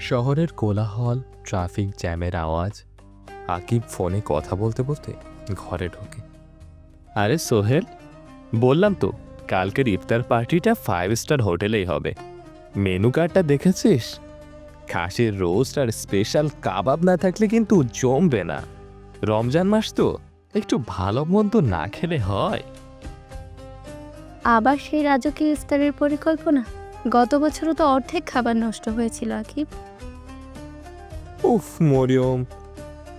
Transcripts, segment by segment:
শহরের কোলাহল, ট্রাফিক জ্যামের আওয়াজ। আকিব ফোনে কথা বলতে বলতে ঘরে ঢোকে। আরে সোহেল, বললাম তো কালকের ইফতার পার্টিটা 5 স্টার হোটেলেই হবে। মেনু কার্ডটা দেখেছিস? খাসির রোস্ট আর স্পেশাল কাবাব না থাকলে কিন্তু জমবে না। রমজান মাস তো, একটু ভালো মন্দ না খেলে হয়? আবার সেই রাজকীয় ইফতারের পরিকল্পনা? গত বছরও তো অর্ধেক খাবার নষ্ট হয়েছিল আকিব। উফ মরিয়ম,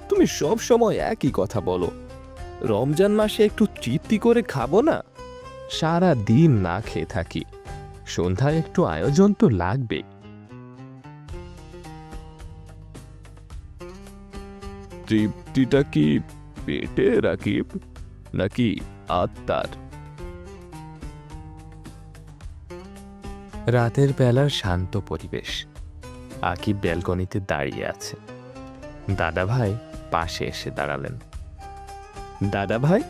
তুমি সব সময় একই কথা বলো। রমজান মাসে একটু তৃপ্তি করে খাবো না? সারা দিন না খেয়ে থাকি, সন্ধ্যায় একটু আয়োজন তো লাগবে। তৃপ্তিটা কি পেটে রাকিব, নাকি আত্মার? রাতের বেলার শান্ত পরিবেশ। আকিব ব্যালকনিতে দাঁড়িয়ে আছে। দাদা ভাই পাশে এসে দাঁড়ালেন। দাদা ভাই,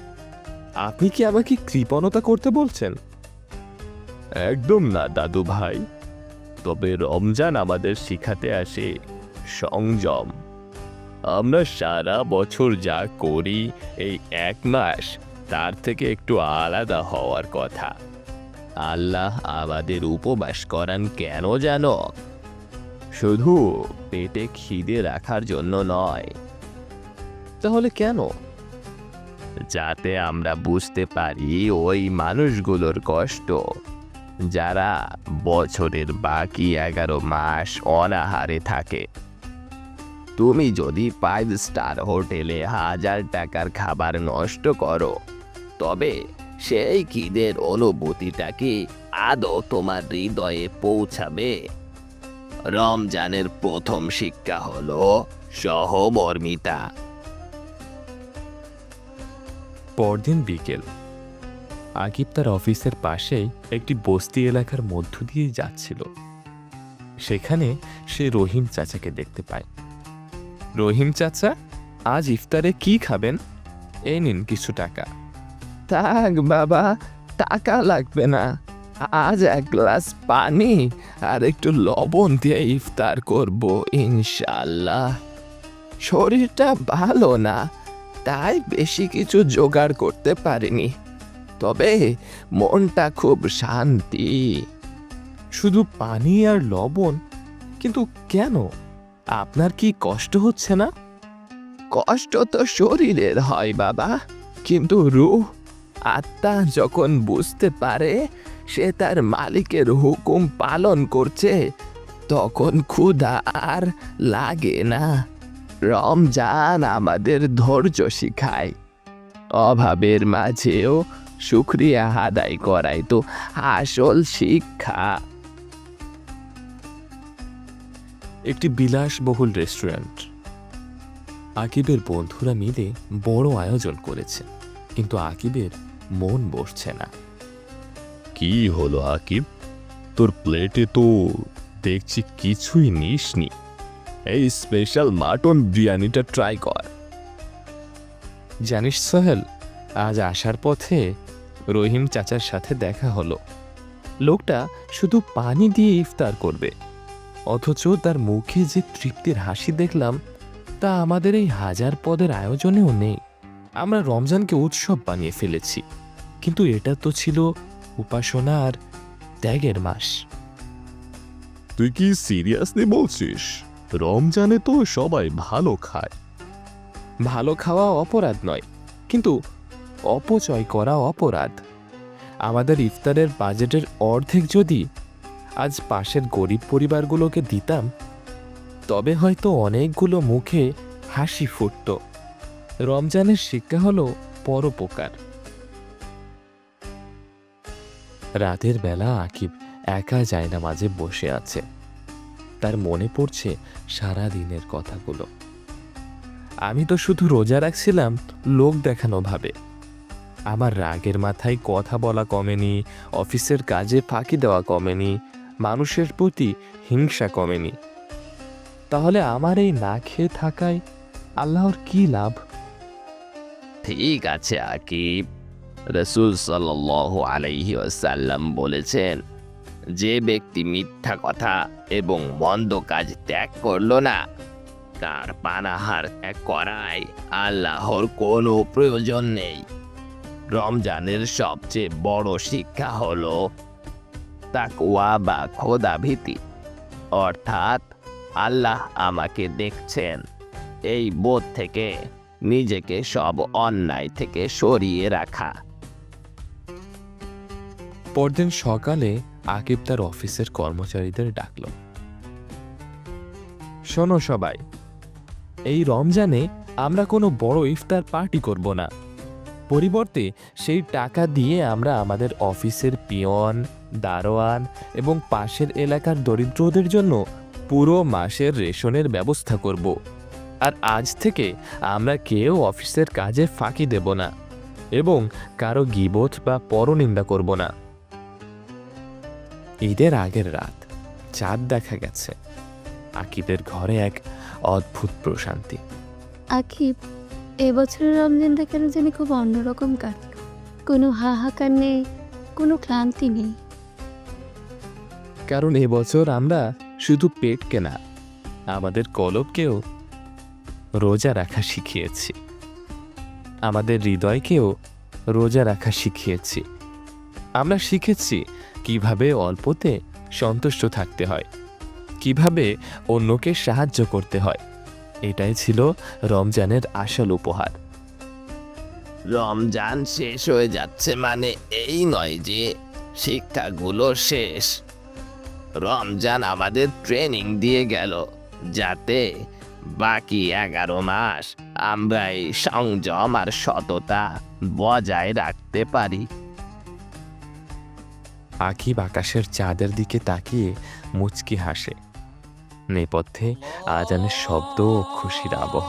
আপনি কি আমাকে কৃপণতা করতে বলছেন? একদম না দাদু ভাই, তবে রমজান আমাদের শিখাতে আসে সংযম। আমরা সারা বছর যা করি, এই 1 মাস তার থেকে একটু আলাদা হওয়ার কথা। আল্লাহ আমাদের উপবাস করান কেন জানো? শুধু পেটে খিদে রাখার জন্য নয়। তাহলে কেন? যাতে আমরা বুঝতে পারি ওই মানুষগুলোর কষ্ট, যারা বছরের বাকি 11 মাস অনাহারে থাকে। তুমি যদি 5 স্টার হোটেলে 1000 টাকার খাবার নষ্ট করো, তবে সেই খিদের অনুভূতিটা কি আদৌ তোমার হৃদয়ে পৌঁছাবে? রমজানের প্রথম শিক্ষা হলো সহমর্মিতা। পরদিন বিকেল, আকিব তার অফিসের পাশেই একটি বস্তি এলাকার মধ্য দিয়ে যাচ্ছিল। সেখানে সে রহিম চাচাকে দেখতে পায়। রহিম চাচা, আজ ইফতারে কি খাবেন? এই নিন কিছু টাকা। থাক বাবা, টাকা লাগবে না। আজ 1 গ্লাস পানি আর একটু লবণ দিয়ে ইফতার করব ইনশাআল্লাহ। শরীরটা ভালো না, তাই বেশি কিছু জোগাড় করতে পারিনি, তবে মনটা খুব শান্তি। শুধু পানি আর লবণ? কিন্তু কেন? আপনার কি কষ্ট হচ্ছে না? কষ্ট তো শরীরের হয় বাবা, কিন্তু রূহ, আত্মা যখন বুঝতে পারে সে তার মালিকের হুকুম পালন করছে, তখন ক্ষুধা আর লাগে না। রমজান আমাদের ধৈর্য শিখায়। অভাবের মাঝেও শুকরিয়া আদায় করাই তো আসল শিক্ষা। একটি বিলাসবহুল রেস্টুরেন্ট। আকিবের বন্ধুরা মিলে বড় আয়োজন করেছে, কিন্তু আকিবের মন বসছে না। কি হলো আকিব, তোর প্লেটে তো দেখছি কিছুই নিসনি। এই স্পেশাল মাটন বিরিয়ানিটা ট্রাই কর। জানিস সোহেল, আজ আসার পথে রহিম চাচার সাথে দেখা হলো। লোকটা শুধু পানি দিয়ে ইফতার করবে, অথচ তার মুখে যে তৃপ্তির হাসি দেখলাম, তা আমাদের এই 1000 পদের আয়োজনেও নেই। আমরা রমজানকে উৎসব বানিয়ে ফেলেছি, কিন্তু এটা তো ছিল উপাসনা আর ত্যাগের মাস। তুই কি সিরিয়াসলি বলছিস? রমজানে তো সবাই ভালো খায়। ভালো খাওয়া অপরাধ নয়, কিন্তু অপচয় করা অপরাধ। আমাদের ইফতারের বাজেটের অর্ধেক যদি আজ পাশের গরিব পরিবারগুলোকে দিতাম, তবে হয়তো অনেকগুলো মুখে হাসি ফুটত। রমজানের শিক্ষা হলো পরোপকার। রাতের বেলা আকিব একা জায়নামাজে বসে আছে। তার মনে পড়ছে সারা দিনের কথাগুলো। আমি তো শুধু রোজা রাখছিলাম লোক দেখানো ভাবে। আমার রাগের মাথায় কথা বলা কমেনি, অফিসের কাজে ফাঁকি দেওয়া কমেনি, মানুষের প্রতি হিংসা কমেনি। তাহলে আমার এই না খেয়ে থাকায় আল্লাহর কি লাভ? ঠিক আছে আকিব, রাসূল সাল্লাল্লাহু আলাইহি ওয়াসাল্লাম বলেছেন, যে ব্যক্তি মিথ্যা কথা এবং মন্দ কাজ ত্যাগ করলো না, তার পানাহার ত্যাগ করায় আল্লাহর কোনো প্রয়োজন নেই। রমজানের সবচেয়ে বড় শিক্ষা হলো তাকওয়া বা খোদাভীতি, অর্থাৎ আল্লাহ আমাকে দেখছেন, এই বোধ থেকে নিজেকে সব অন্যায় থেকে সরিয়ে রাখা। পরদিন সকালে আকিব তার অফিসের কর্মচারীদের ডাকল। শোনো সবাই, এই রমজানে আমরা কোনো বড় ইফতার পার্টি করব না। পরিবর্তে সেই টাকা দিয়ে আমরা আমাদের অফিসের পিয়ন, দারোয়ান এবং পাশের এলাকার দরিদ্রদের জন্য পুরো মাসের রেশনের ব্যবস্থা করব। আর আজ থেকে আমরা কেউ অফিসের কাজে ফাঁকি দেব না এবং কারো গীবত বা পরনিন্দা করব না। ঈদের আগের রাত চাঁদ দেখা গেছে। আকিবের ঘরে এক অদ্ভুত প্রশান্তি। আকিব, এবছরের রমজানটা কেন জানি খুব অন্যরকম কাটল। কোনো হাহাকার নেই, কোনো ক্লান্তি নেই। কারণ এবছর আমরা শুধু পেটকে না, আমাদের কলবকেও রোজা রাখা শিখিয়েছি। আমাদের হৃদয়কেও রোজা রাখা শিখিয়েছি। আমরা শিখেছি কিভাবে অল্পতে সন্তুষ্ট থাকতে হয়, কিভাবে অন্যকে সাহায্য করতে হয়। এটাই ছিল রমজানের আসল উপহার। রমজান শেষ হয়ে যাচ্ছে মানে এই নয় যে শিক্ষাগুলো শেষ। রমজান আমাদের ট্রেনিং দিয়ে গেল, যাতে বাকি 11 মাস আমরা এই সংযম আর সততা বজায় রাখতে পারি। আকিব আকাশের চাঁদের দিকে তাকিয়ে মুচকি হাসে। নেপথ্যে আজানের শব্দ ও খুশির আবহ।